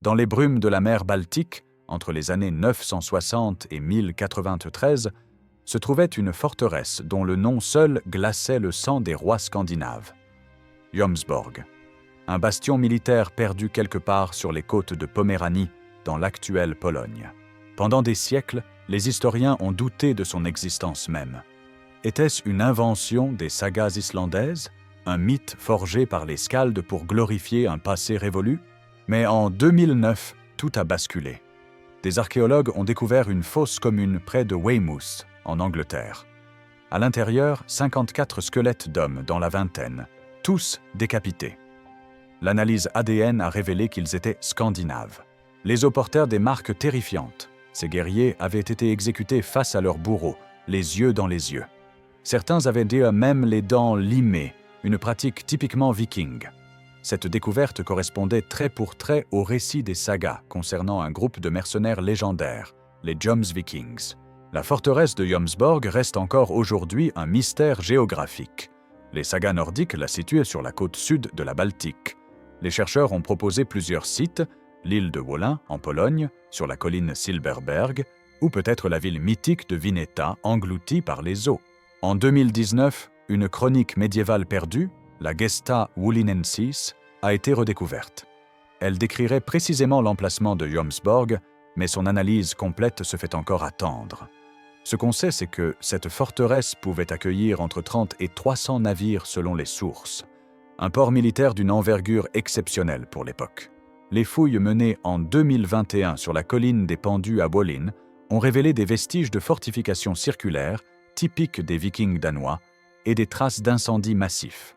Dans les brumes de la mer Baltique, entre les années 960 et 1093, se trouvait une forteresse dont le nom seul glaçait le sang des rois scandinaves. Jomsborg, un bastion militaire perdu quelque part sur les côtes de Poméranie, dans l'actuelle Pologne. Pendant des siècles, les historiens ont douté de son existence même. Était-ce une invention des sagas islandaises, un mythe forgé par les Skaldes pour glorifier un passé révolu? Mais en 2009, tout a basculé. Des archéologues ont découvert une fosse commune près de Weymouth, en Angleterre. À l'intérieur, 54 squelettes d'hommes dans la vingtaine, tous décapités. L'analyse ADN a révélé qu'ils étaient scandinaves. Les os portèrent des marques terrifiantes. Ces guerriers avaient été exécutés face à leurs bourreaux, les yeux dans les yeux. Certains avaient même les dents limées, une pratique typiquement viking. Cette découverte correspondait trait pour trait au récit des sagas concernant un groupe de mercenaires légendaires, les Jomsvikings. La forteresse de Jomsborg reste encore aujourd'hui un mystère géographique. Les sagas nordiques la situaient sur la côte sud de la Baltique. Les chercheurs ont proposé plusieurs sites, l'île de Wolin en Pologne, sur la colline Silberberg, ou peut-être la ville mythique de Vineta engloutie par les eaux. En 2019, une chronique médiévale perdue, la Gesta Wolinensis, a été redécouverte. Elle décrirait précisément l'emplacement de Jomsborg, mais son analyse complète se fait encore attendre. Ce qu'on sait, c'est que cette forteresse pouvait accueillir entre 30 et 300 navires selon les sources. Un port militaire d'une envergure exceptionnelle pour l'époque. Les fouilles menées en 2021 sur la colline des Pendus à Wolin ont révélé des vestiges de fortifications circulaires, typiques des Vikings danois, et des traces d'incendies massifs.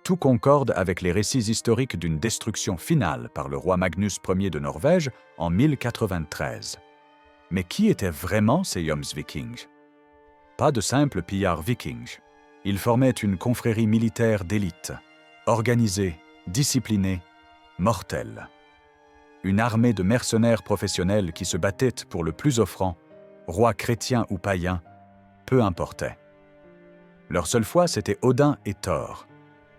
Tout concorde avec les récits historiques d'une destruction finale par le roi Magnus Ier de Norvège en 1093. Mais qui étaient vraiment ces Jomsvikings? Pas de simples pillards vikings. Ils formaient une confrérie militaire d'élite, organisée, disciplinée, mortelle. Une armée de mercenaires professionnels qui se battaient pour le plus offrant, rois chrétiens ou païens, peu importait. Leur seule foi, c'était Odin et Thor.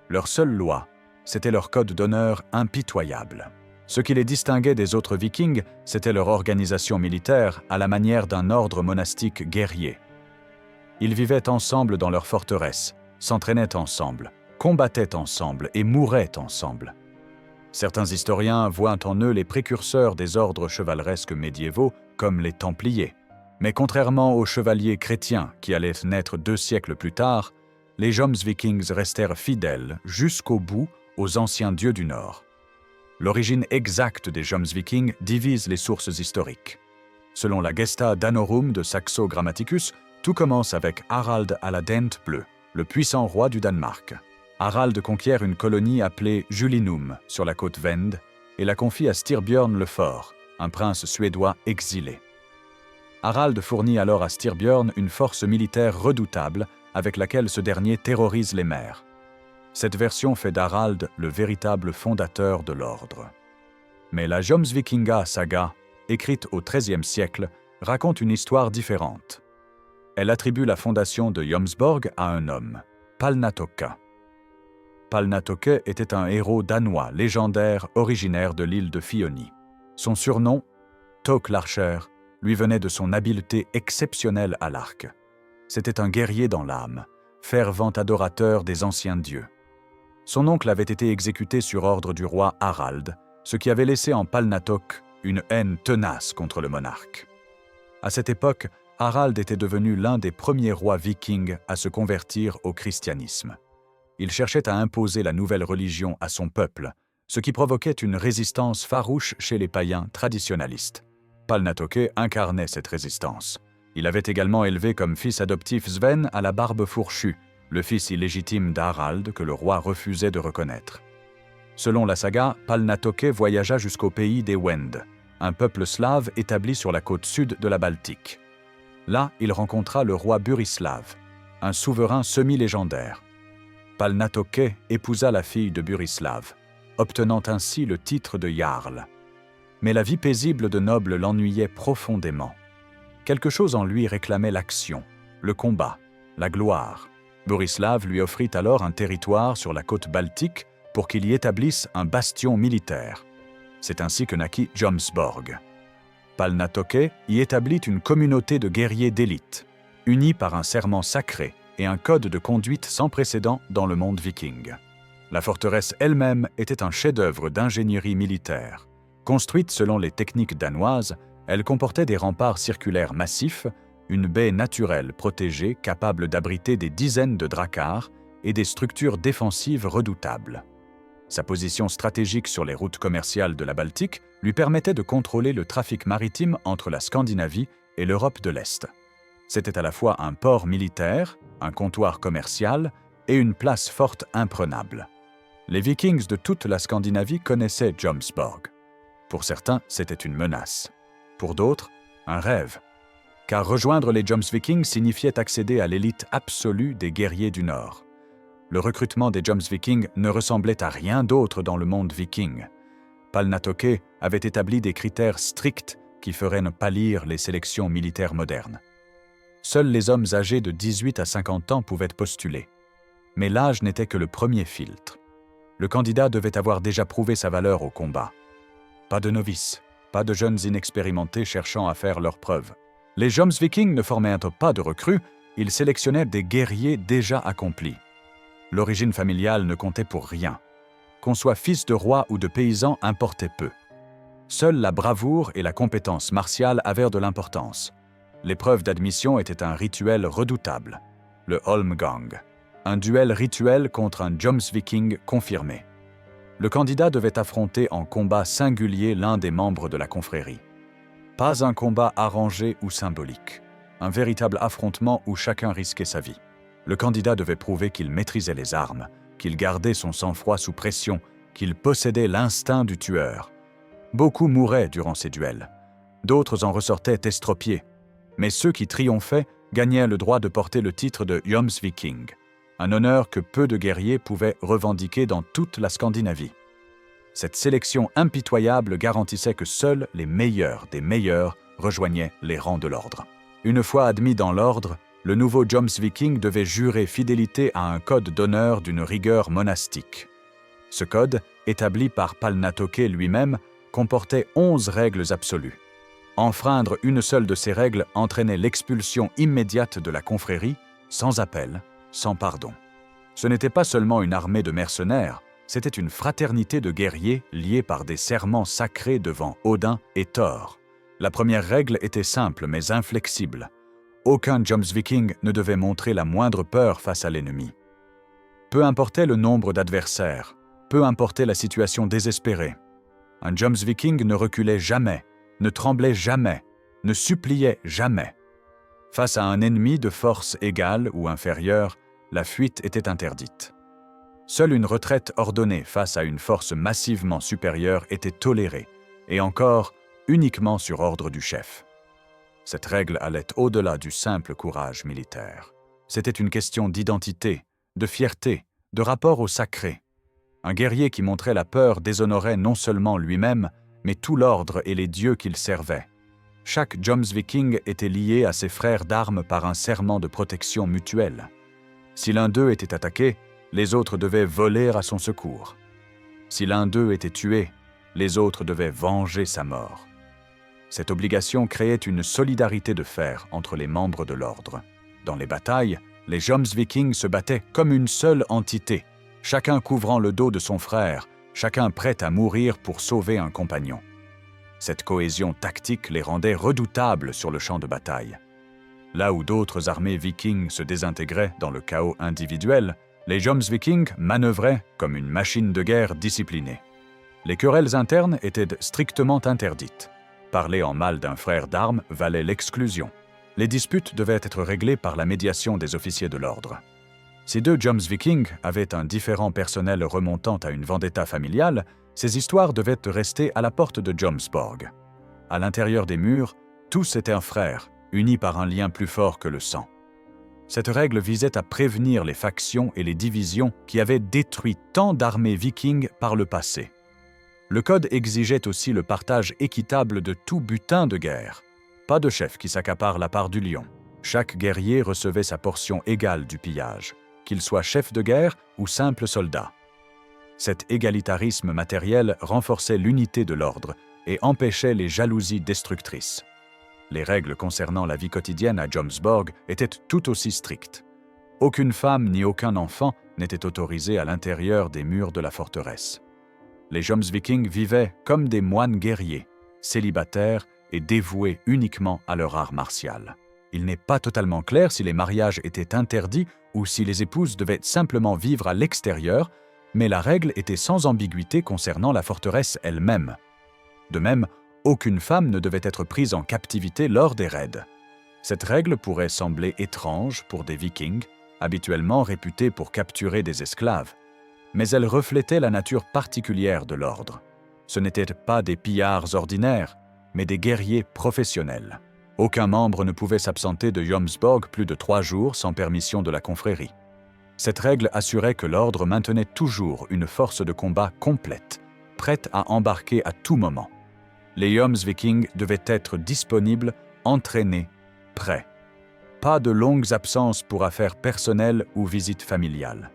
Leur seule loi, c'était leur code d'honneur impitoyable. Ce qui les distinguait des autres Vikings, c'était leur organisation militaire à la manière d'un ordre monastique guerrier. Ils vivaient ensemble dans leur forteresse, s'entraînaient ensemble, combattaient ensemble et mouraient ensemble. Certains historiens voient en eux les précurseurs des ordres chevaleresques médiévaux comme les Templiers. Mais contrairement aux chevaliers chrétiens qui allaient naître 2 siècles plus tard, les Jomsvikings restèrent fidèles jusqu'au bout aux anciens dieux du Nord. L'origine exacte des Jomsvikings divise les sources historiques. Selon la Gesta Danorum de Saxo Grammaticus, tout commence avec Harald à la dent bleue, le puissant roi du Danemark. Harald conquiert une colonie appelée Julinum sur la côte Vend et la confie à Styrbjörn le Fort, un prince suédois exilé. Harald fournit alors à Styrbjörn une force militaire redoutable avec laquelle ce dernier terrorise les mers. Cette version fait d'Harald le véritable fondateur de l'ordre. Mais la Jomsvikinga saga, écrite au XIIIe siècle, raconte une histoire différente. Elle attribue la fondation de Jomsborg à un homme, Palnatoke. Palnatoke était un héros danois légendaire originaire de l'île de Fioni. Son surnom, Tok l'Archer, lui venait de son habileté exceptionnelle à l'arc. C'était un guerrier dans l'âme, fervent adorateur des anciens dieux. Son oncle avait été exécuté sur ordre du roi Harald, ce qui avait laissé en Palnatoke une haine tenace contre le monarque. À cette époque, Harald était devenu l'un des premiers rois vikings à se convertir au christianisme. Il cherchait à imposer la nouvelle religion à son peuple, ce qui provoquait une résistance farouche chez les païens traditionalistes. Palnatoke incarnait cette résistance. Il avait également élevé comme fils adoptif Sven à la barbe fourchue, le fils illégitime d'Harald que le roi refusait de reconnaître. Selon la saga, Palnatoke voyagea jusqu'au pays des Wend, un peuple slave établi sur la côte sud de la Baltique. Là, il rencontra le roi Burislav, un souverain semi-légendaire. Palnatoke épousa la fille de Burislav, obtenant ainsi le titre de Jarl. Mais la vie paisible de noble l'ennuyait profondément. Quelque chose en lui réclamait l'action, le combat, la gloire. Burislav lui offrit alors un territoire sur la côte baltique pour qu'il y établisse un bastion militaire. C'est ainsi que naquit Jomsborg. Palnatoke y établit une communauté de guerriers d'élite, unis par un serment sacré et un code de conduite sans précédent dans le monde viking. La forteresse elle-même était un chef-d'œuvre d'ingénierie militaire. Construite selon les techniques danoises, elle comportait des remparts circulaires massifs, une baie naturelle protégée capable d'abriter des dizaines de dracars et des structures défensives redoutables. Sa position stratégique sur les routes commerciales de la Baltique lui permettait de contrôler le trafic maritime entre la Scandinavie et l'Europe de l'Est. C'était à la fois un port militaire, un comptoir commercial et une place forte imprenable. Les Vikings de toute la Scandinavie connaissaient Jomsborg. Pour certains, c'était une menace. Pour d'autres, un rêve. Car rejoindre les Jomsvikings signifiait accéder à l'élite absolue des guerriers du Nord. Le recrutement des Jomsvikings ne ressemblait à rien d'autre dans le monde viking. Palnatoke avait établi des critères stricts qui feraient ne pâlir les sélections militaires modernes. Seuls les hommes âgés de 18 à 50 ans pouvaient postuler. Mais l'âge n'était que le premier filtre. Le candidat devait avoir déjà prouvé sa valeur au combat. Pas de novices, pas de jeunes inexpérimentés cherchant à faire leurs preuves. Les Jomsvikings ne formaient pas de recrues, ils sélectionnaient des guerriers déjà accomplis. L'origine familiale ne comptait pour rien. Qu'on soit fils de roi ou de paysan importait peu. Seule la bravoure et la compétence martiale avaient de l'importance. L'épreuve d'admission était un rituel redoutable, le Holmgang, un duel rituel contre un Jomsviking confirmé. Le candidat devait affronter en combat singulier l'un des membres de la confrérie. Pas un combat arrangé ou symbolique, un véritable affrontement où chacun risquait sa vie. Le candidat devait prouver qu'il maîtrisait les armes, qu'il gardait son sang-froid sous pression, qu'il possédait l'instinct du tueur. Beaucoup mouraient durant ces duels. D'autres en ressortaient estropiés. Mais ceux qui triomphaient gagnaient le droit de porter le titre de Jomsviking, un honneur que peu de guerriers pouvaient revendiquer dans toute la Scandinavie. Cette sélection impitoyable garantissait que seuls les meilleurs des meilleurs rejoignaient les rangs de l'ordre. Une fois admis dans l'ordre, le nouveau Jomsviking devait jurer fidélité à un code d'honneur d'une rigueur monastique. Ce code, établi par Palnatoke lui-même, comportait 11 règles absolues. Enfreindre une seule de ces règles entraînait l'expulsion immédiate de la confrérie, sans appel, sans pardon. Ce n'était pas seulement une armée de mercenaires, c'était une fraternité de guerriers liés par des serments sacrés devant Odin et Thor. La première règle était simple mais inflexible. Aucun Jomsviking ne devait montrer la moindre peur face à l'ennemi. Peu importait le nombre d'adversaires, peu importait la situation désespérée. Un Jomsviking ne reculait jamais, ne tremblait jamais, ne suppliait jamais. Face à un ennemi de force égale ou inférieure, la fuite était interdite. Seule une retraite ordonnée face à une force massivement supérieure était tolérée, et encore uniquement sur ordre du chef. Cette règle allait au-delà du simple courage militaire. C'était une question d'identité, de fierté, de rapport au sacré. Un guerrier qui montrait la peur déshonorait non seulement lui-même, mais tout l'ordre et les dieux qu'il servait. Chaque Jomsviking était lié à ses frères d'armes par un serment de protection mutuelle. Si l'un d'eux était attaqué, les autres devaient voler à son secours. Si l'un d'eux était tué, les autres devaient venger sa mort. Cette obligation créait une solidarité de fer entre les membres de l'ordre. Dans les batailles, les Jomsvikings se battaient comme une seule entité, chacun couvrant le dos de son frère, chacun prêt à mourir pour sauver un compagnon. Cette cohésion tactique les rendait redoutables sur le champ de bataille. Là où d'autres armées vikings se désintégraient dans le chaos individuel, les Jomsvikings manœuvraient comme une machine de guerre disciplinée. Les querelles internes étaient strictement interdites. Parler en mal d'un frère d'armes valait l'exclusion. Les disputes devaient être réglées par la médiation des officiers de l'ordre. Si deux Jomsvikings avaient un différend personnel remontant à une vendetta familiale, ces histoires devaient rester à la porte de Jomsborg. À l'intérieur des murs, tous étaient un frère, unis par un lien plus fort que le sang. Cette règle visait à prévenir les factions et les divisions qui avaient détruit tant d'armées vikings par le passé. Le code exigeait aussi le partage équitable de tout butin de guerre. Pas de chef qui s'accapare la part du lion. Chaque guerrier recevait sa portion égale du pillage, qu'il soit chef de guerre ou simple soldat. Cet égalitarisme matériel renforçait l'unité de l'ordre et empêchait les jalousies destructrices. Les règles concernant la vie quotidienne à Jomsborg étaient tout aussi strictes. Aucune femme ni aucun enfant n'était autorisé à l'intérieur des murs de la forteresse. Les Jomsvikings vivaient comme des moines guerriers, célibataires et dévoués uniquement à leur art martial. Il n'est pas totalement clair si les mariages étaient interdits ou si les épouses devaient simplement vivre à l'extérieur, mais la règle était sans ambiguïté concernant la forteresse elle-même. De même, aucune femme ne devait être prise en captivité lors des raids. Cette règle pourrait sembler étrange pour des Vikings, habituellement réputés pour capturer des esclaves, mais elle reflétait la nature particulière de l'ordre. Ce n'étaient pas des pillards ordinaires, mais des guerriers professionnels. Aucun membre ne pouvait s'absenter de Jomsborg plus de 3 jours sans permission de la confrérie. Cette règle assurait que l'ordre maintenait toujours une force de combat complète, prête à embarquer à tout moment. Les Jomsvikings devaient être disponibles, entraînés, prêts. Pas de longues absences pour affaires personnelles ou visites familiales.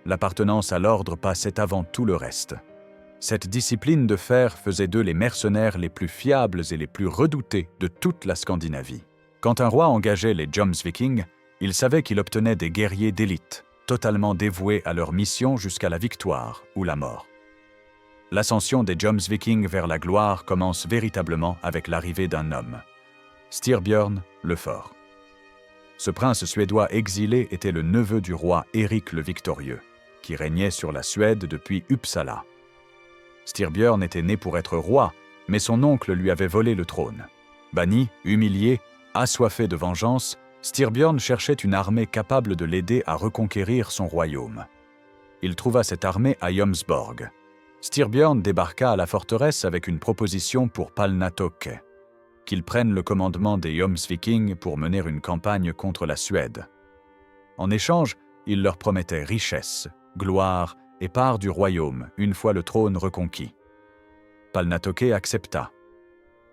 L'appartenance à l'ordre passait avant tout le reste. Cette discipline de fer faisait d'eux les mercenaires les plus fiables et les plus redoutés de toute la Scandinavie. Quand un roi engageait les Jomsvikings, il savait qu'il obtenait des guerriers d'élite, totalement dévoués à leur mission jusqu'à la victoire ou la mort. L'ascension des Jomsvikings vers la gloire commence véritablement avec l'arrivée d'un homme, Styrbjörn le Fort. Ce prince suédois exilé était le neveu du roi Éric le Victorieux, qui régnait sur la Suède depuis Uppsala. Styrbjörn était né pour être roi, mais son oncle lui avait volé le trône. Banni, humilié, assoiffé de vengeance, Styrbjörn cherchait une armée capable de l'aider à reconquérir son royaume. Il trouva cette armée à Jomsborg. Styrbjörn débarqua à la forteresse avec une proposition pour Palnatoke, qu'il prenne le commandement des Jomsvikings pour mener une campagne contre la Suède. En échange, il leur promettait richesse, gloire et part du royaume une fois le trône reconquis. Palnatoke accepta.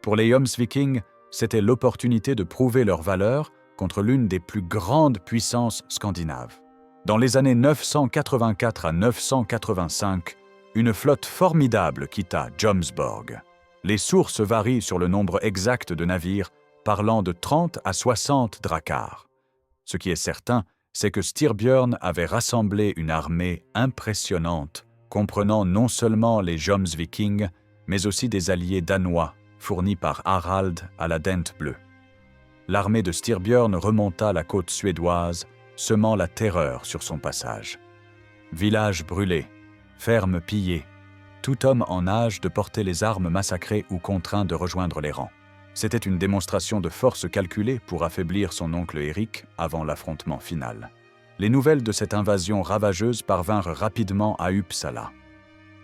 Pour les Jomsvikings, c'était l'opportunité de prouver leur valeur contre l'une des plus grandes puissances scandinaves. Dans les années 984 à 985, une flotte formidable quitta Jomsborg. Les sources varient sur le nombre exact de navires, parlant de 30 à 60 dracars. Ce qui est certain, c'est que Styrbjörn avait rassemblé une armée impressionnante, comprenant non seulement les Jomsvikings, mais aussi des alliés danois, fournis par Harald à la Dent bleue. L'armée de Styrbjörn remonta la côte suédoise, semant la terreur sur son passage. Villages brûlés, fermes pillées, tout homme en âge de porter les armes massacré ou contraint de rejoindre les rangs. C'était une démonstration de force calculée pour affaiblir son oncle Éric avant l'affrontement final. Les nouvelles de cette invasion ravageuse parvinrent rapidement à Uppsala.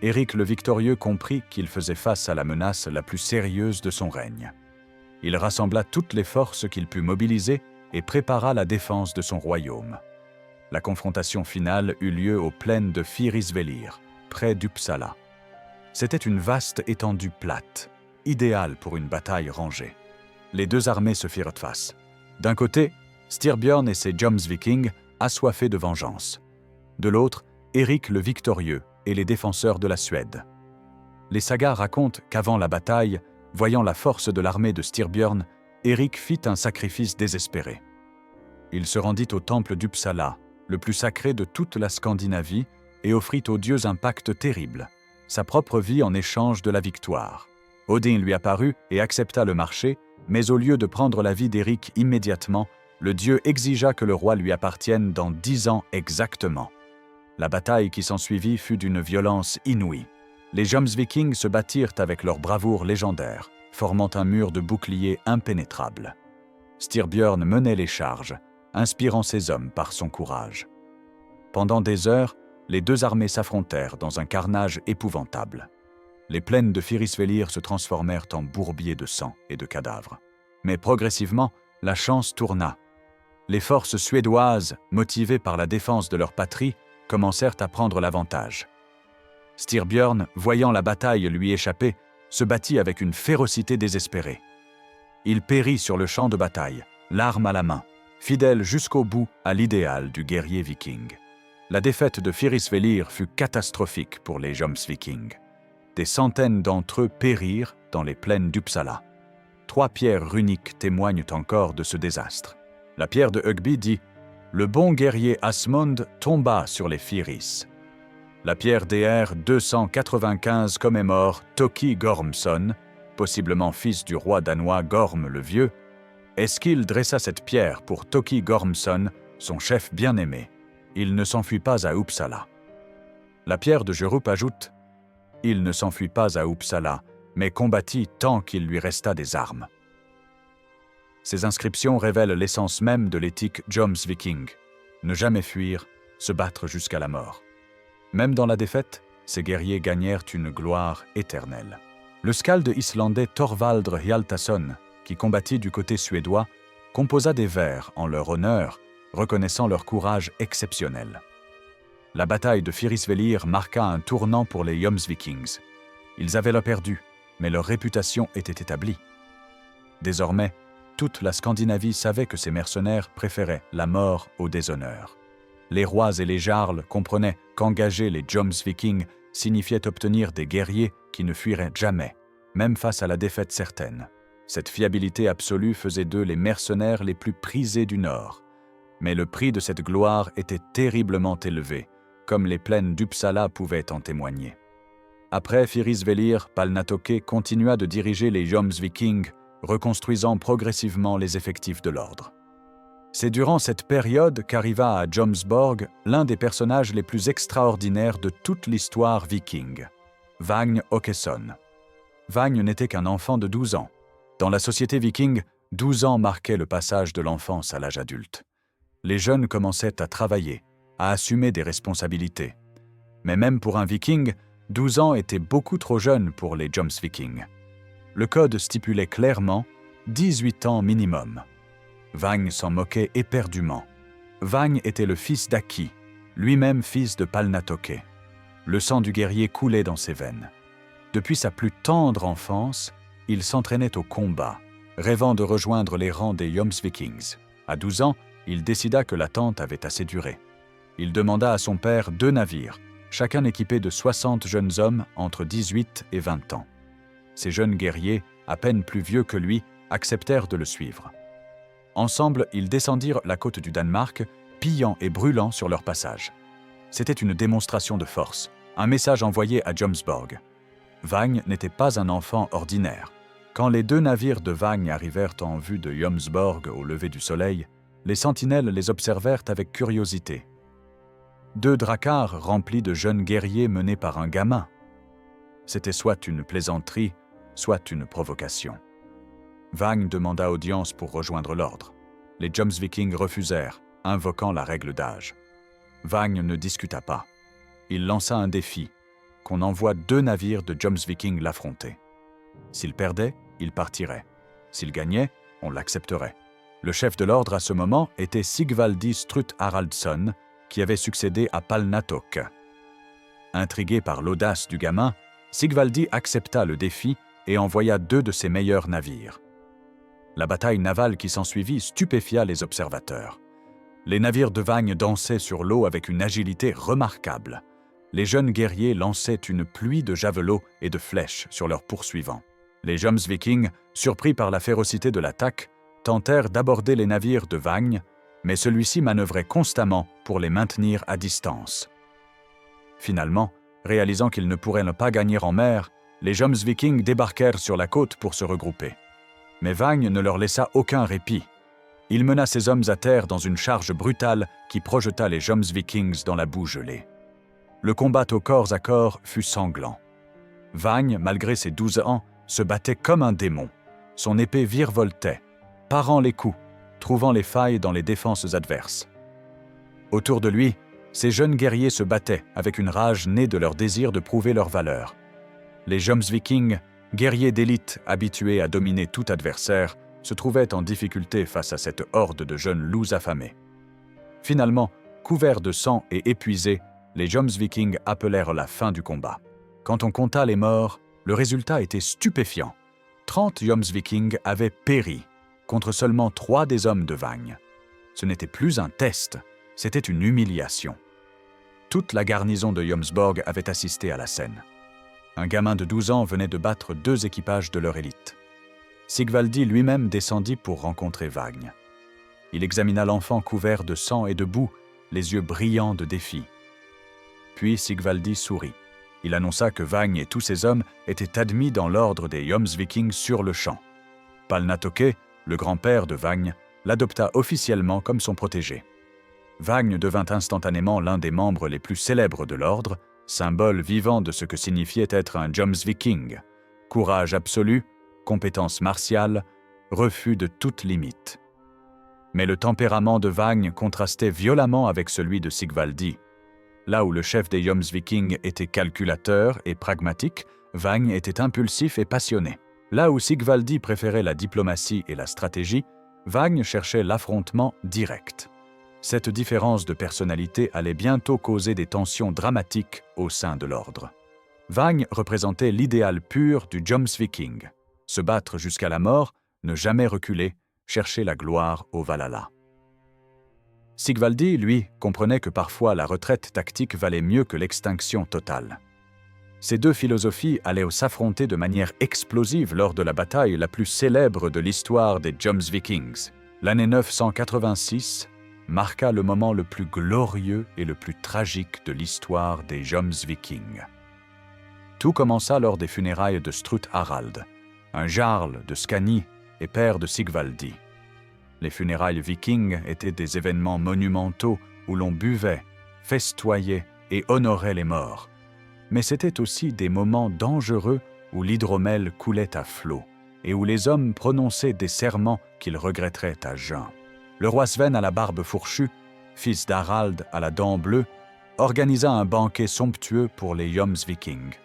Éric le Victorieux comprit qu'il faisait face à la menace la plus sérieuse de son règne. Il rassembla toutes les forces qu'il put mobiliser et prépara la défense de son royaume. La confrontation finale eut lieu aux plaines de Fyrisvellir, près d'Uppsala. C'était une vaste étendue plate, idéale pour une bataille rangée. Les deux armées se firent face. D'un côté, Styrbjörn et ses Jomsvikings, assoiffés de vengeance. De l'autre, Éric le Victorieux et les défenseurs de la Suède. Les sagas racontent qu'avant la bataille, voyant la force de l'armée de Styrbjörn, Éric fit un sacrifice désespéré. Il se rendit au temple d'Uppsala, le plus sacré de toute la Scandinavie, et offrit aux dieux un pacte terrible, sa propre vie en échange de la victoire. Odin lui apparut et accepta le marché, mais au lieu de prendre la vie d'Éric immédiatement, le dieu exigea que le roi lui appartienne dans 10 ans exactement. La bataille qui s'ensuivit fut d'une violence inouïe. Les Jomsvikings se battirent avec leur bravoure légendaire, formant un mur de boucliers impénétrable. Styrbjörn menait les charges, inspirant ses hommes par son courage. Pendant des heures, les deux armées s'affrontèrent dans un carnage épouvantable. Les plaines de Fyrisvellir se transformèrent en bourbiers de sang et de cadavres. Mais progressivement, la chance tourna. Les forces suédoises, motivées par la défense de leur patrie, commencèrent à prendre l'avantage. Styrbjörn, voyant la bataille lui échapper, se battit avec une férocité désespérée. Il périt sur le champ de bataille, l'arme à la main, fidèle jusqu'au bout à l'idéal du guerrier viking. La défaite de Fyrisvellir fut catastrophique pour les Jomsvikings. Des centaines d'entre eux périrent dans les plaines d'Uppsala. 3 pierres runiques témoignent encore de ce désastre. La pierre de Högby dit « Le bon guerrier Asmund tomba sur les Fyris ». La pierre DR 295 commémore Toki Gormson, possiblement fils du roi danois Gorm le Vieux. Eskil dressa cette pierre pour Toki Gormson, son chef bien-aimé. Il ne s'enfuit pas à Uppsala. La pierre de Jerup ajoute « Il ne s'enfuit pas à Uppsala, mais combattit tant qu'il lui resta des armes ». Ces inscriptions révèlent l'essence même de l'éthique Jomsviking. Ne jamais fuir, se battre jusqu'à la mort. Même dans la défaite, ces guerriers gagnèrent une gloire éternelle. Le skald islandais Thorvaldr Hjaltason, qui combattit du côté suédois, composa des vers en leur honneur, reconnaissant leur courage exceptionnel. La bataille de Fyrisvellir marqua un tournant pour les Jomsvikings. Ils avaient le perdu, mais leur réputation était établie. Désormais, toute la Scandinavie savait que ces mercenaires préféraient la mort au déshonneur. Les rois et les jarls comprenaient qu'engager les Jomsvikings signifiait obtenir des guerriers qui ne fuiraient jamais, même face à la défaite certaine. Cette fiabilité absolue faisait d'eux les mercenaires les plus prisés du Nord. Mais le prix de cette gloire était terriblement élevé, comme les plaines d'Uppsala pouvaient en témoigner. Après Fyrisvellir, Palnatoke continua de diriger les Jomsvikings, reconstruisant progressivement les effectifs de l'ordre. C'est durant cette période qu'arriva à Jomsborg l'un des personnages les plus extraordinaires de toute l'histoire viking, Vagn Åkesson. Vagn n'était qu'un enfant de 12 ans. Dans la société viking, 12 ans marquaient le passage de l'enfance à l'âge adulte. Les jeunes commençaient à travailler, à assumer des responsabilités. Mais même pour un viking, 12 ans étaient beaucoup trop jeunes pour les Jomsvikings. Le code stipulait clairement 18 ans minimum. Vagn s'en moquait éperdument. Vagn était le fils d'Aki, lui-même fils de Palnatoke. Le sang du guerrier coulait dans ses veines. Depuis sa plus tendre enfance, il s'entraînait au combat, rêvant de rejoindre les rangs des Jomsvikings. À 12 ans, il décida que l'attente avait assez duré. Il demanda à son père 2 navires, chacun équipé de 60 jeunes hommes entre 18 et 20 ans. Ces jeunes guerriers, à peine plus vieux que lui, acceptèrent de le suivre. Ensemble, ils descendirent la côte du Danemark, pillant et brûlant sur leur passage. C'était une démonstration de force, un message envoyé à Jomsborg. Vagn n'était pas un enfant ordinaire. Quand les 2 navires de Vagn arrivèrent en vue de Jomsborg au lever du soleil, les sentinelles les observèrent avec curiosité. 2 dracars remplis de jeunes guerriers menés par un gamin. C'était soit une plaisanterie, soit une provocation. Vagn demanda audience pour rejoindre l'ordre. Les Jomsvikings refusèrent, invoquant la règle d'âge. Vagn ne discuta pas. Il lança un défi, qu'on envoie 2 navires de Jomsvikings l'affronter. S'il perdait, il partirait. S'il gagnait, on l'accepterait. Le chef de l'ordre à ce moment était Sigvaldi Strutt Haraldsson, qui avait succédé à Palnatoke. Intrigué par l'audace du gamin, Sigvaldi accepta le défi et envoya 2 de ses meilleurs navires. La bataille navale qui s'ensuivit stupéfia les observateurs. Les navires de Vagn dansaient sur l'eau avec une agilité remarquable. Les jeunes guerriers lançaient une pluie de javelots et de flèches sur leurs poursuivants. Les Jomsvikings, surpris par la férocité de l'attaque, tentèrent d'aborder les navires de Vagn, mais celui-ci manœuvrait constamment pour les maintenir à distance. Finalement, réalisant qu'ils ne pourraient pas gagner en mer, les Jomsvikings débarquèrent sur la côte pour se regrouper. Mais Vagn ne leur laissa aucun répit. Il mena ses hommes à terre dans une charge brutale qui projeta les Jomsvikings dans la boue gelée. Le combat au corps à corps fut sanglant. Vagn, malgré ses 12 ans, se battait comme un démon. Son épée virevoltait, parant les coups, trouvant les failles dans les défenses adverses. Autour de lui, ces jeunes guerriers se battaient avec une rage née de leur désir de prouver leur valeur. Les Jomsvikings, guerriers d'élite habitués à dominer tout adversaire, se trouvaient en difficulté face à cette horde de jeunes loups affamés. Finalement, couverts de sang et épuisés, les Jomsvikings appelèrent la fin du combat. Quand on compta les morts, le résultat était stupéfiant. 30 Jomsvikings avaient péri, contre seulement 3 des hommes de Vagn. Ce n'était plus un test, c'était une humiliation. Toute la garnison de Jomsborg avait assisté à la scène. Un gamin de 12 ans venait de battre 2 équipages de leur élite. Sigvaldi lui-même descendit pour rencontrer Vagne. Il examina l'enfant couvert de sang et de boue, les yeux brillants de défi. Puis Sigvaldi sourit. Il annonça que Vagne et tous ses hommes étaient admis dans l'ordre des Jomsvikings sur le champ. Palnatoke, le grand-père de Vagne, l'adopta officiellement comme son protégé. Vagne devint instantanément l'un des membres les plus célèbres de l'ordre, symbole vivant de ce que signifiait être un Jomsviking. Courage absolu, compétence martiale, refus de toute limite. Mais le tempérament de Vagne contrastait violemment avec celui de Sigvaldi. Là où le chef des Jomsvikings était calculateur et pragmatique, Vagne était impulsif et passionné. Là où Sigvaldi préférait la diplomatie et la stratégie, Vagne cherchait l'affrontement direct. Cette différence de personnalité allait bientôt causer des tensions dramatiques au sein de l'ordre. Vagne représentait l'idéal pur du Jomsviking. Se battre jusqu'à la mort, ne jamais reculer, chercher la gloire au Valhalla. Sigvaldi, lui, comprenait que parfois la retraite tactique valait mieux que l'extinction totale. Ces deux philosophies allaient s'affronter de manière explosive lors de la bataille la plus célèbre de l'histoire des Jomsvikings. L'année 986 marqua le moment le plus glorieux et le plus tragique de l'histoire des Jomsvikings. Tout commença lors des funérailles de Strut-Harald, un jarl de Scanie et père de Sigvaldi. Les funérailles vikings étaient des événements monumentaux où l'on buvait, festoyait et honorait les morts. Mais c'était aussi des moments dangereux où l'hydromel coulait à flots et où les hommes prononçaient des serments qu'ils regretteraient à jeun. Le roi Sven à la barbe fourchue, fils d'Harald à la dent bleue, organisa un banquet somptueux pour les Jomsvikings.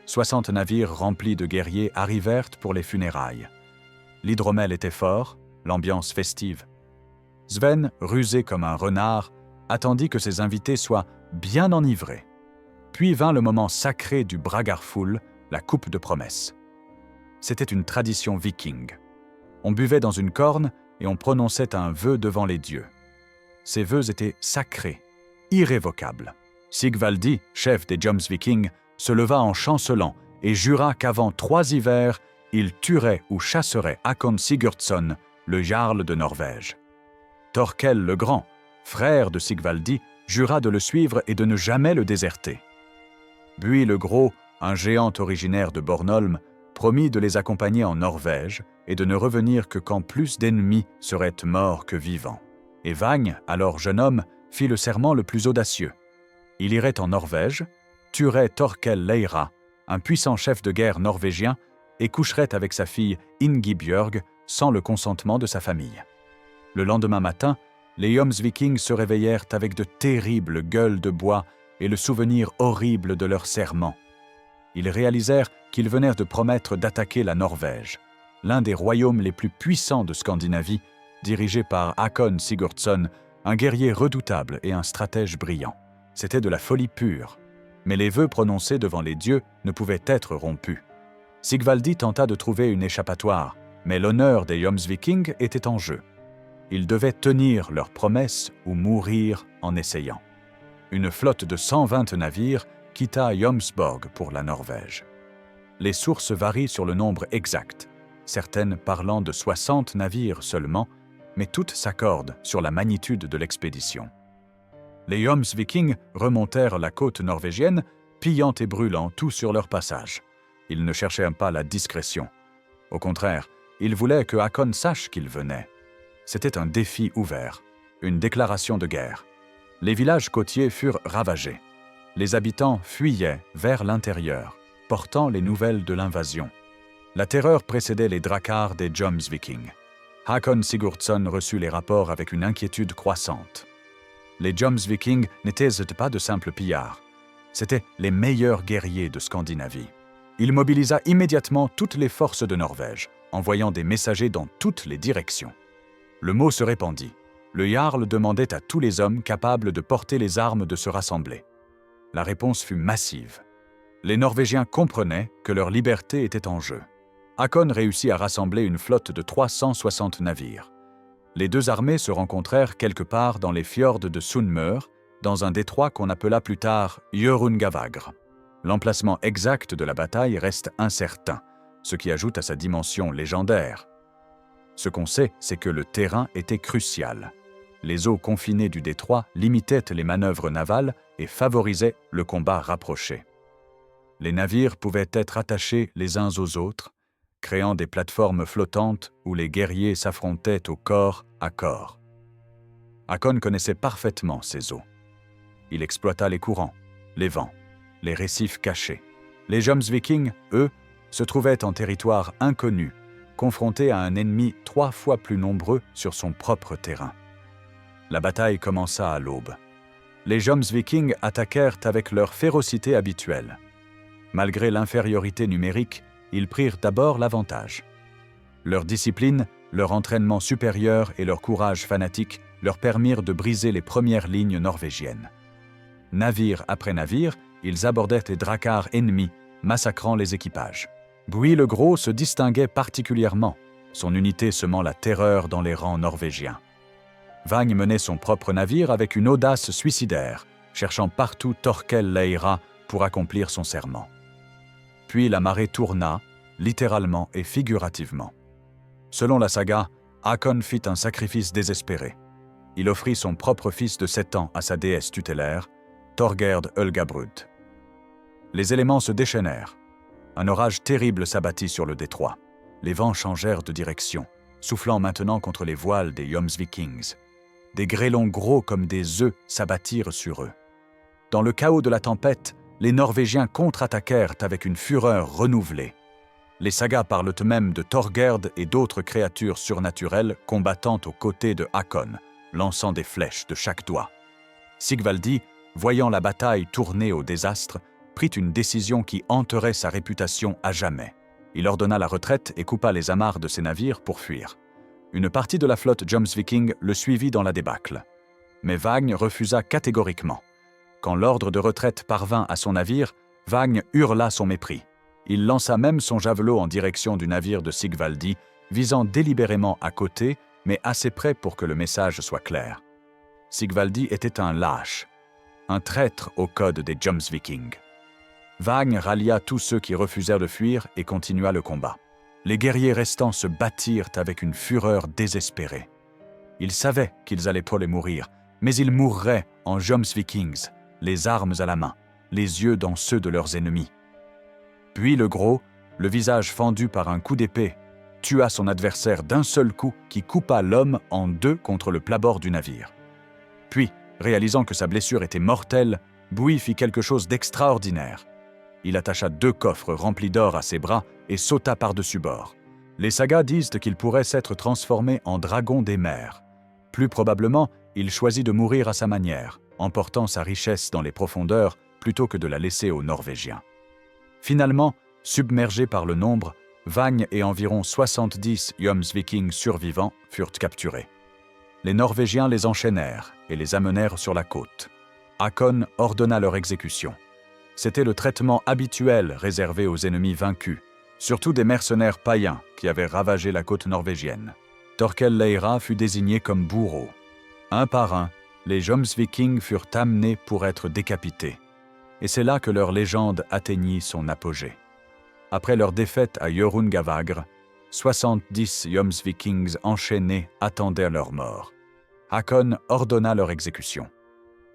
60 navires remplis de guerriers arrivèrent pour les funérailles. L'hydromel était fort, l'ambiance festive. Sven, rusé comme un renard, attendit que ses invités soient bien enivrés. Puis vint le moment sacré du Bragarfull, la coupe de promesse. C'était une tradition viking. On buvait dans une corne et on prononçait un vœu devant les dieux. Ces vœux étaient sacrés, irrévocables. Sigvaldi, chef des Jomsvikings, se leva en chancelant et jura qu'avant 3 hivers, il tuerait ou chasserait Hakon Sigurdsson, le jarl de Norvège. Thorkel le Grand, frère de Sigvaldi, jura de le suivre et de ne jamais le déserter. Bui le Gros, un géant originaire de Bornholm, promit de les accompagner en Norvège et de ne revenir que quand plus d'ennemis seraient morts que vivants. Et Vagne, alors jeune homme, fit le serment le plus audacieux. Il irait en Norvège, tuerait Thorkel Leira, un puissant chef de guerre norvégien, et coucherait avec sa fille Ingibjörg sans le consentement de sa famille. Le lendemain matin, les Jomsvikings se réveillèrent avec de terribles gueules de bois et le souvenir horrible de leur serment. Ils réalisèrent qu'ils venaient de promettre d'attaquer la Norvège, l'un des royaumes les plus puissants de Scandinavie, dirigé par Hakon Sigurdsson, un guerrier redoutable et un stratège brillant. C'était de la folie pure, mais les vœux prononcés devant les dieux ne pouvaient être rompus. Sigvaldi tenta de trouver une échappatoire, mais l'honneur des Jomsvikings était en jeu. Ils devaient tenir leurs promesses ou mourir en essayant. Une flotte de 120 navires quitta Jomsborg pour la Norvège. Les sources varient sur le nombre exact, certaines parlant de 60 navires seulement, mais toutes s'accordent sur la magnitude de l'expédition. Les Jomsvikings remontèrent la côte norvégienne, pillant et brûlant tout sur leur passage. Ils ne cherchaient pas la discrétion. Au contraire, ils voulaient que Hakon sache qu'ils venaient. C'était un défi ouvert, une déclaration de guerre. Les villages côtiers furent ravagés. Les habitants fuyaient vers l'intérieur, portant les nouvelles de l'invasion. La terreur précédait les dracars des Jomsvikings. Hakon Sigurdsson reçut les rapports avec une inquiétude croissante. Les Jomsvikings n'étaient pas de simples pillards. C'étaient les meilleurs guerriers de Scandinavie. Il mobilisa immédiatement toutes les forces de Norvège, envoyant des messagers dans toutes les directions. Le mot se répandit. Le jarl demandait à tous les hommes capables de porter les armes de se rassembler. La réponse fut massive. Les Norvégiens comprenaient que leur liberté était en jeu. Hakon réussit à rassembler une flotte de 360 navires. Les deux armées se rencontrèrent quelque part dans les fjords de Sunnmøre, dans un détroit qu'on appela plus tard Hjörungavágr. L'emplacement exact de la bataille reste incertain, ce qui ajoute à sa dimension légendaire. Ce qu'on sait, c'est que le terrain était crucial. Les eaux confinées du détroit limitaient les manœuvres navales et favorisaient le combat rapproché. Les navires pouvaient être attachés les uns aux autres, créant des plateformes flottantes où les guerriers s'affrontaient au corps à corps. Hakon connaissait parfaitement ces eaux. Il exploita les courants, les vents, les récifs cachés. Les Jomsvikings, eux, se trouvaient en territoire inconnu, confrontés à un ennemi 3 fois plus nombreux sur son propre terrain. La bataille commença à l'aube. Les Jomsvikings attaquèrent avec leur férocité habituelle. Malgré l'infériorité numérique, ils prirent d'abord l'avantage. Leur discipline, leur entraînement supérieur et leur courage fanatique leur permirent de briser les premières lignes norvégiennes. Navire après navire, ils abordaient les dracars ennemis, massacrant les équipages. Bui le Gros se distinguait particulièrement, son unité semant la terreur dans les rangs norvégiens. Vagn menait son propre navire avec une audace suicidaire, cherchant partout Thorkel Leira pour accomplir son serment. Puis la marée tourna, littéralement et figurativement. Selon la saga, Hakon fit un sacrifice désespéré. Il offrit son propre fils de 7 ans à sa déesse tutélaire, Thorgerd Ulgabrud. Les éléments se déchaînèrent. Un orage terrible s'abattit sur le détroit. Les vents changèrent de direction, soufflant maintenant contre les voiles des Jomsvikings. Des grêlons gros comme des œufs s'abattirent sur eux. Dans le chaos de la tempête, les Norvégiens contre-attaquèrent avec une fureur renouvelée. Les sagas parlent eux-mêmes de Thorgerd et d'autres créatures surnaturelles combattant aux côtés de Hakon, lançant des flèches de chaque doigt. Sigvaldi, voyant la bataille tourner au désastre, prit une décision qui hanterait sa réputation à jamais. Il ordonna la retraite et coupa les amarres de ses navires pour fuir. Une partie de la flotte Jomsviking le suivit dans la débâcle. Mais Vagn refusa catégoriquement. Quand l'ordre de retraite parvint à son navire, Vagn hurla son mépris. Il lança même son javelot en direction du navire de Sigvaldi, visant délibérément à côté, mais assez près pour que le message soit clair. Sigvaldi était un lâche, un traître au code des Jomsvikings. Vagn rallia tous ceux qui refusèrent de fuir et continua le combat. Les guerriers restants se battirent avec une fureur désespérée. Ils savaient qu'ils allaient pour les mourir, mais ils mourraient en Jomsvikings, les armes à la main, les yeux dans ceux de leurs ennemis. Puis le Gros, le visage fendu par un coup d'épée, tua son adversaire d'un seul coup qui coupa l'homme en 2 contre le plat-bord du navire. Puis, réalisant que sa blessure était mortelle, Bui fit quelque chose d'extraordinaire. Il attacha 2 coffres remplis d'or à ses bras et sauta par-dessus bord. Les sagas disent qu'il pourrait s'être transformé en dragon des mers. Plus probablement, il choisit de mourir à sa manière, emportant sa richesse dans les profondeurs plutôt que de la laisser aux Norvégiens. Finalement, submergés par le nombre, Vagn et environ 70 Jomsvikings survivants furent capturés. Les Norvégiens les enchaînèrent et les amenèrent sur la côte. Hakon ordonna leur exécution. C'était le traitement habituel réservé aux ennemis vaincus, surtout des mercenaires païens qui avaient ravagé la côte norvégienne. Thorkel Leira fut désigné comme bourreau. Un par un, les Jomsvikings furent amenés pour être décapités. Et c'est là que leur légende atteignit son apogée. Après leur défaite à Hjörungavágr, 70 Jomsvikings enchaînés attendaient leur mort. Hakon ordonna leur exécution.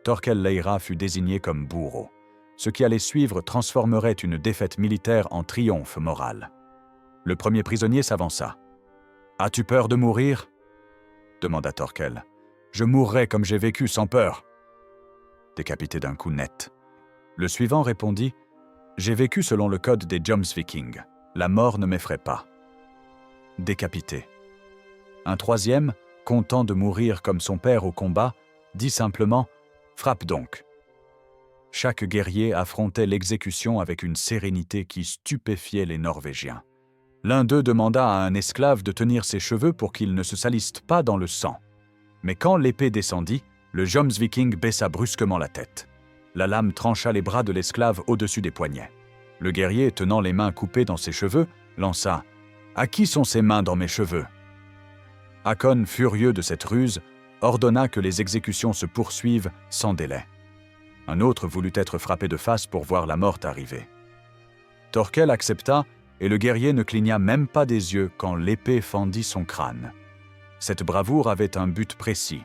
Thorkel Leira fut désigné comme bourreau. Ce qui allait suivre transformerait une défaite militaire en triomphe moral. Le premier prisonnier s'avança. « As-tu peur de mourir » demanda Thorkel. « Je mourrai comme j'ai vécu sans peur. » Décapité d'un coup net. Le suivant répondit « J'ai vécu selon le code des Jomsvikings. La mort ne m'effraie pas. » Décapité. Un troisième, content de mourir comme son père au combat, dit simplement « Frappe donc !» Chaque guerrier affrontait l'exécution avec une sérénité qui stupéfiait les Norvégiens. L'un d'eux demanda à un esclave de tenir ses cheveux pour qu'ils ne se salissent pas dans le sang. Mais quand l'épée descendit, le Jomsviking baissa brusquement la tête. La lame trancha les bras de l'esclave au-dessus des poignets. Le guerrier, tenant les mains coupées dans ses cheveux, lança « À qui sont ces mains dans mes cheveux ?» Hakon, furieux de cette ruse, ordonna que les exécutions se poursuivent sans délai. Un autre voulut être frappé de face pour voir la mort arriver. Thorkel accepta, et le guerrier ne cligna même pas des yeux quand l'épée fendit son crâne. Cette bravoure avait un but précis.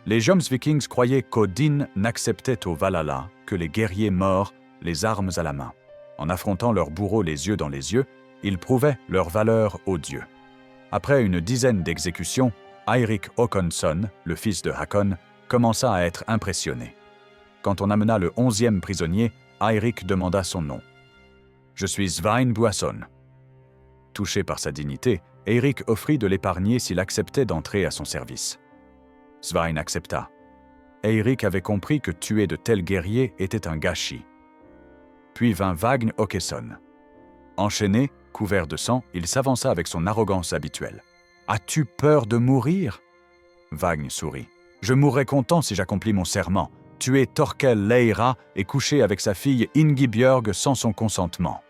Les Jomsvikings croyaient qu'Odin n'acceptait au Valhalla que les guerriers morts, les armes à la main. En affrontant leur bourreau les yeux dans les yeux, ils prouvaient leur valeur aux dieux. Après une dizaine d'exécutions, Eirik Håkonsson, le fils de Hakon, commença à être impressionné. Quand on amena le 11e prisonnier, Eirik demanda son nom. « Je suis Svein Buasson. » Touché par sa dignité, Eirik offrit de l'épargner s'il acceptait d'entrer à son service. Svein accepta. Eirik avait compris que tuer de tels guerriers était un gâchis. Puis vint Vagn Åkesson. Enchaîné, couvert de sang, il s'avança avec son arrogance habituelle. « As-tu peur de mourir ?» Vagn sourit. « Je mourrai content si j'accomplis mon serment, tuer Thorkel Leira et coucher avec sa fille Ingibjörg sans son consentement. »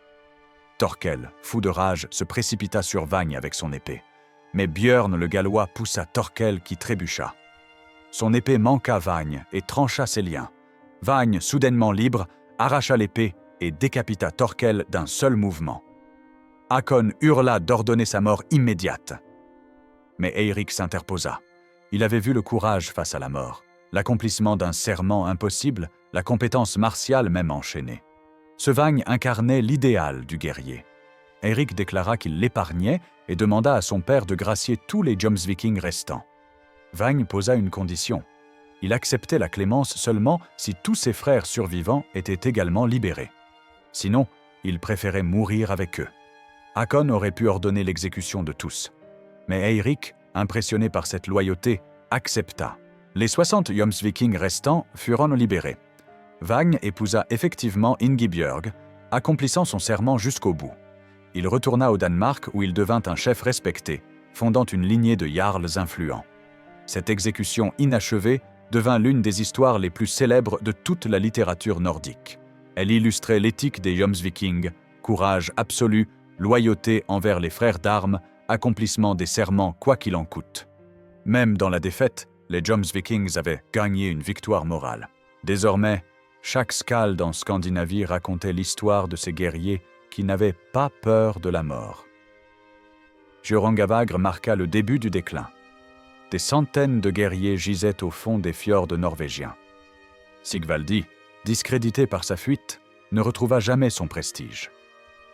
Thorkel, fou de rage, se précipita sur Vagn avec son épée. Mais Björn le Gallois poussa Thorkel qui trébucha. Son épée manqua Vagn et trancha ses liens. Vagn, soudainement libre, arracha l'épée et décapita Thorkel d'un seul mouvement. Hakon hurla d'ordonner sa mort immédiate. Mais Eirik s'interposa. Il avait vu le courage face à la mort, l'accomplissement d'un serment impossible, la compétence martiale même enchaînée. Ce Vagn incarnait l'idéal du guerrier. Eirik déclara qu'il l'épargnait et demanda à son père de gracier tous les Jomsvikings restants. Vagn posa une condition. Il acceptait la clémence seulement si tous ses frères survivants étaient également libérés. Sinon, il préférait mourir avec eux. Hakon aurait pu ordonner l'exécution de tous. Mais Eirik, impressionné par cette loyauté, accepta. Les 60 Jomsvikings restants furent libérés. Vagn épousa effectivement Ingibjörg, accomplissant son serment jusqu'au bout. Il retourna au Danemark où il devint un chef respecté, fondant une lignée de jarls influents. Cette exécution inachevée devint l'une des histoires les plus célèbres de toute la littérature nordique. Elle illustrait l'éthique des Jomsvikings, courage absolu, loyauté envers les frères d'armes, accomplissement des serments quoi qu'il en coûte. Même dans la défaite, les Jomsvikings avaient gagné une victoire morale. Désormais, chaque skald en Scandinavie racontait l'histoire de ces guerriers qui n'avaient pas peur de la mort. Hjörungavagr marqua le début du déclin. Des centaines de guerriers gisaient au fond des fjords norvégiens. Sigvaldi, discrédité par sa fuite, ne retrouva jamais son prestige.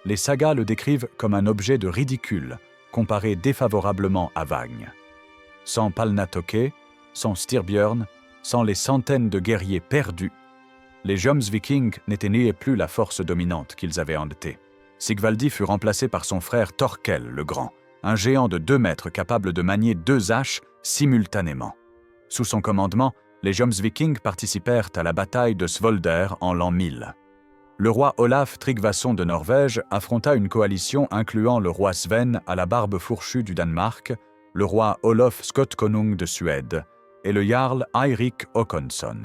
Les sagas le décrivent comme un objet de ridicule, comparé défavorablement à Vagn. Sans Palnatoke, sans Styrbjörn, sans les centaines de guerriers perdus, les Jomsvikings n'étaient plus la force dominante qu'ils avaient été. Sigvaldi fut remplacé par son frère Thorkel le Grand, un géant de 2 mètres capable de manier 2 haches simultanément. Sous son commandement, les Jomsvikings participèrent à la bataille de Svolder en l'an 1000. Le roi Olaf Tryggvason de Norvège affronta une coalition incluant le roi Sven à la barbe fourchue du Danemark, le roi Olof Skotkonung de Suède et le jarl Eirik Håkonsson.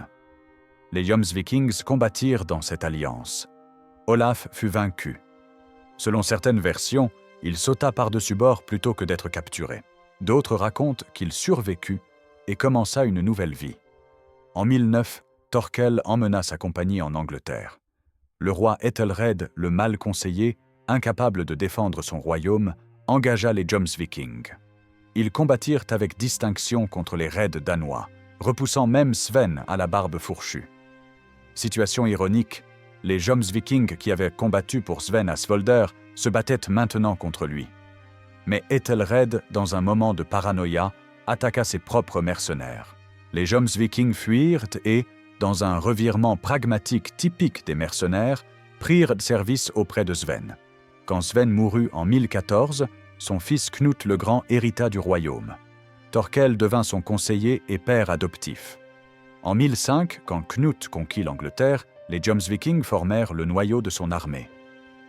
Les Jomsvikings combattirent dans cette alliance. Olaf fut vaincu. Selon certaines versions, il sauta par-dessus bord plutôt que d'être capturé. D'autres racontent qu'il survécut et commença une nouvelle vie. En 1009, Thorkel emmena sa compagnie en Angleterre. Le roi Ethelred, le mal conseillé, incapable de défendre son royaume, engagea les Jomsvikings. Ils combattirent avec distinction contre les raids danois, repoussant même Sven à la barbe fourchue. Situation ironique, les Jomsvikings qui avaient combattu pour Sven à Svolder se battaient maintenant contre lui. Mais Ethelred, dans un moment de paranoïa, attaqua ses propres mercenaires. Les Jomsvikings fuirent et, dans un revirement pragmatique typique des mercenaires, prirent service auprès de Sven. Quand Sven mourut en 1014, son fils Knut le Grand hérita du royaume. Thorkel devint son conseiller et père adoptif. En 1005, quand Knut conquit l'Angleterre, les Jomsvikings formèrent le noyau de son armée.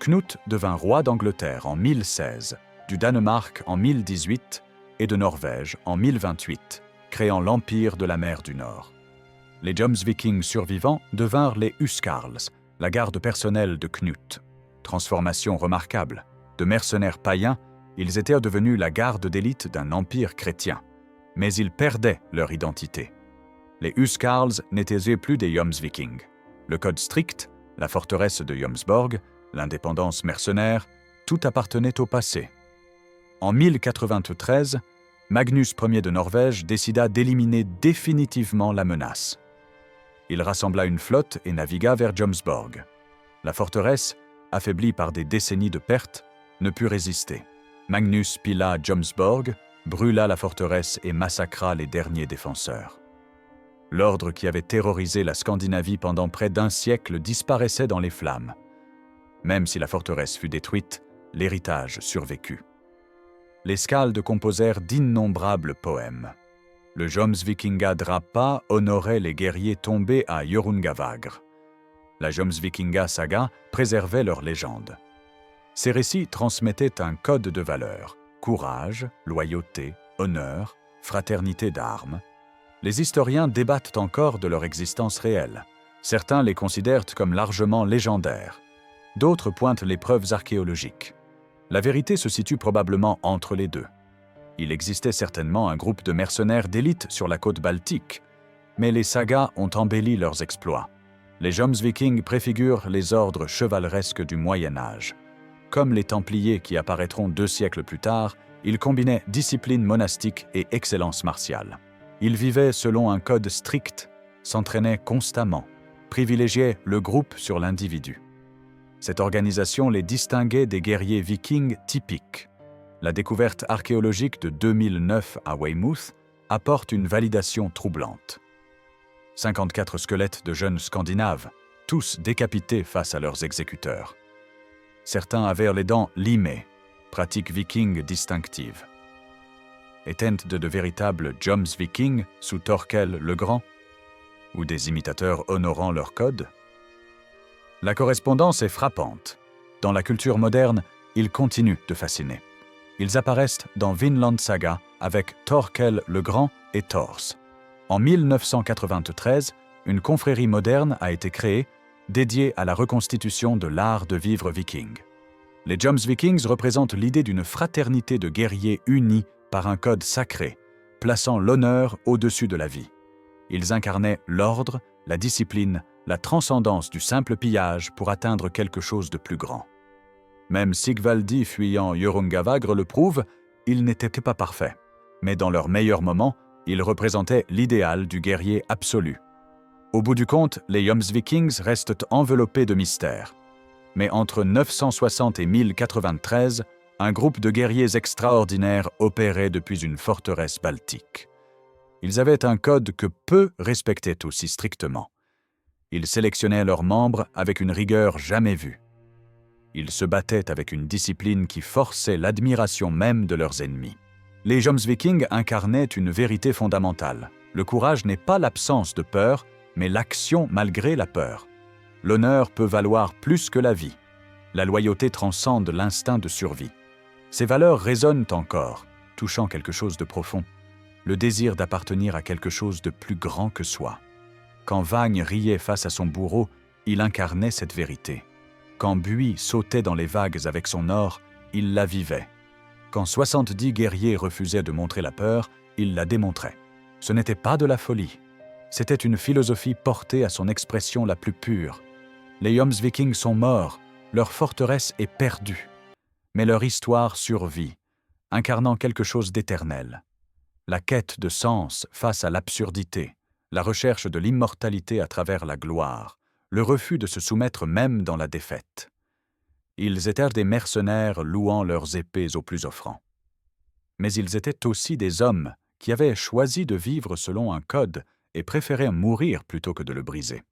Knut devint roi d'Angleterre en 1016, du Danemark en 1018 et de Norvège en 1028, créant l'Empire de la mer du Nord. Les Jomsvikings survivants devinrent les Huskarls, la garde personnelle de Knut. Transformation remarquable. De mercenaires païens, ils étaient devenus la garde d'élite d'un empire chrétien. Mais ils perdaient leur identité. Les Huskarls n'étaient plus des Jomsvikings. Le code strict, la forteresse de Jomsborg, l'indépendance mercenaire, tout appartenait au passé. En 1093, Magnus Ier de Norvège décida d'éliminer définitivement la menace. Il rassembla une flotte et navigua vers Jomsborg. La forteresse, affaiblie par des décennies de pertes, ne put résister. Magnus pilla Jomsborg, brûla la forteresse et massacra les derniers défenseurs. L'ordre qui avait terrorisé la Scandinavie pendant près d'un siècle disparaissait dans les flammes. Même si la forteresse fut détruite, l'héritage survécut. Les Skaldes composèrent d'innombrables poèmes. Le Jomsvikinga Drapa honorait les guerriers tombés à Hjörungavágr. La Jomsvikinga Saga préservait leur légende. Ces récits transmettaient un code de valeurs: courage, loyauté, honneur, fraternité d'armes. Les historiens débattent encore de leur existence réelle. Certains les considèrent comme largement légendaires. D'autres pointent les preuves archéologiques. La vérité se situe probablement entre les deux. Il existait certainement un groupe de mercenaires d'élite sur la côte baltique, mais les sagas ont embelli leurs exploits. Les Jomsvikings préfigurent les ordres chevaleresques du Moyen Âge. Comme les Templiers qui apparaîtront 2 siècles plus tard, ils combinaient discipline monastique et excellence martiale. Ils vivaient selon un code strict, s'entraînaient constamment, privilégiaient le groupe sur l'individu. Cette organisation les distinguait des guerriers vikings typiques. La découverte archéologique de 2009 à Weymouth apporte une validation troublante. 54 squelettes de jeunes Scandinaves, tous décapités face à leurs exécuteurs. Certains avaient les dents limées, pratique viking distinctive. Étaient de véritables Jomsvikings sous Thorkel le Grand, ou des imitateurs honorant leur code? La correspondance est frappante. Dans la culture moderne, ils continuent de fasciner. Ils apparaissent dans Vinland Saga avec Thorkel le Grand et Thors. En 1993, une confrérie moderne a été créée, dédiée à la reconstitution de l'art de vivre viking. Les Jomsvikings représentent l'idée d'une fraternité de guerriers unis par un code sacré, plaçant l'honneur au-dessus de la vie. Ils incarnaient l'ordre, la discipline, la transcendance du simple pillage pour atteindre quelque chose de plus grand. Même Sigvaldi fuyant Hjörungavágr le prouve, ils n'étaient pas parfaits. Mais dans leur meilleur moment, ils représentaient l'idéal du guerrier absolu. Au bout du compte, les Jomsvikings restent enveloppés de mystères. Mais entre 960 et 1093, un groupe de guerriers extraordinaires opérait depuis une forteresse baltique. Ils avaient un code que peu respectaient aussi strictement. Ils sélectionnaient leurs membres avec une rigueur jamais vue. Ils se battaient avec une discipline qui forçait l'admiration même de leurs ennemis. Les Jomsvikings incarnaient une vérité fondamentale. Le courage n'est pas l'absence de peur, mais l'action malgré la peur. L'honneur peut valoir plus que la vie. La loyauté transcende l'instinct de survie. Ces valeurs résonnent encore, touchant quelque chose de profond. Le désir d'appartenir à quelque chose de plus grand que soi. Quand Vagne riait face à son bourreau, il incarnait cette vérité. Quand Bui sautait dans les vagues avec son or, il la vivait. Quand 70 guerriers refusaient de montrer la peur, il la démontrait. Ce n'était pas de la folie. C'était une philosophie portée à son expression la plus pure. Les Jomsvikings sont morts, leur forteresse est perdue. Mais leur histoire survit, incarnant quelque chose d'éternel. La quête de sens face à l'absurdité, la recherche de l'immortalité à travers la gloire, le refus de se soumettre même dans la défaite. Ils étaient des mercenaires louant leurs épées aux plus offrants. Mais ils étaient aussi des hommes qui avaient choisi de vivre selon un code et préféraient mourir plutôt que de le briser.